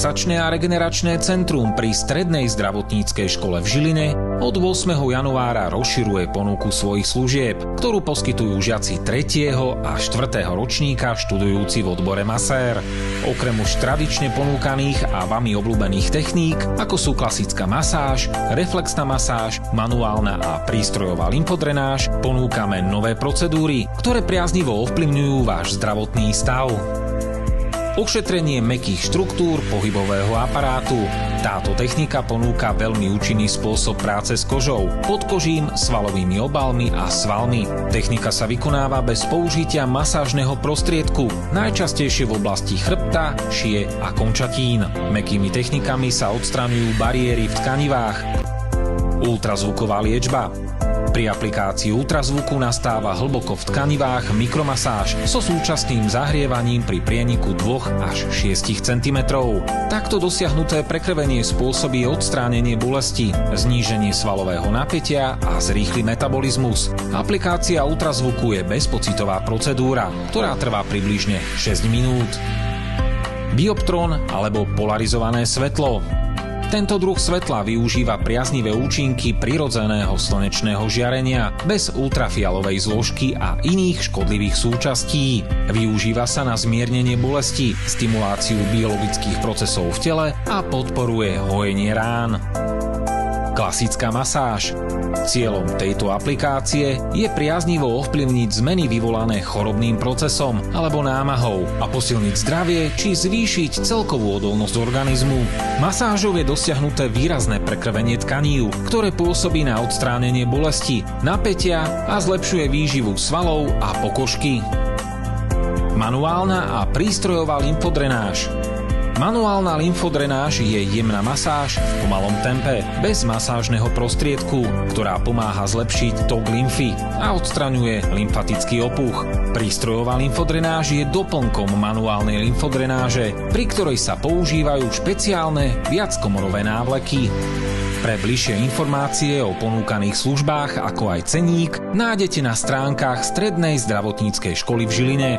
Relaxačné a regeneračné centrum pri Strednej zdravotníckej škole v Žiline od 8. januára rozširuje ponuku svojich služieb, ktorú poskytujú žiaci 3. a 4. ročníka študujúci v odbore masér. Okrem už tradične ponúkaných a vami obľúbených techník, ako sú klasická masáž, reflexná masáž, manuálna a prístrojová lymfodrenáž, ponúkame nové procedúry, ktoré priaznivo ovplyvňujú váš zdravotný stav. Ošetrenie mäkkých štruktúr pohybového aparátu. Táto technika ponúka veľmi účinný spôsob práce s kožou, podkožím, svalovými obalmi a svalmi. Technika sa vykonáva bez použitia masážneho prostriedku, najčastejšie v oblasti chrbta, šie a končatín. Mäkkými technikami sa odstraňujú bariéry v tkanivách. Ultrazvuková liečba. Pri aplikácii ultrazvuku nastáva hlboko v tkanivách mikromasáž so súčasným zahrievaním pri prieniku 2 až 6 cm. Takto dosiahnuté prekrvenie spôsobí odstránenie bolesti, zníženie svalového napätia a zrýchli metabolizmus. Aplikácia ultrazvuku je bezpocitová procedúra, ktorá trvá približne 6 minút. Bioptron alebo polarizované svetlo. Tento druh svetla využíva priaznivé účinky prirodzeného slnečného žiarenia bez ultrafialovej zložky a iných škodlivých súčastí. Využíva sa na zmiernenie bolesti, stimuláciu biologických procesov v tele a podporuje hojenie rán. Klasická masáž. Cieľom tejto aplikácie je priaznivo ovplyvniť zmeny vyvolané chorobným procesom alebo námahou a posilniť zdravie či zvýšiť celkovú odolnosť organizmu. Masážou je dosiahnuté výrazné prekrvenie tkanív, ktoré pôsobí na odstránenie bolesti, napätia a zlepšuje výživu svalov a pokožky. Manuálna a prístrojová lymfodrenáž. Manuálna lymfodrenáž je jemná masáž v pomalom tempe, bez masážneho prostriedku, ktorá pomáha zlepšiť tok lymfy a odstraňuje lymfatický opuch. Prístrojová lymfodrenáž je doplnkom manuálnej lymfodrenáže, pri ktorej sa používajú špeciálne viackomorové návleky. Pre bližšie informácie o ponúkaných službách, ako aj ceník, nájdete na stránkach Strednej zdravotníckej školy v Žiline.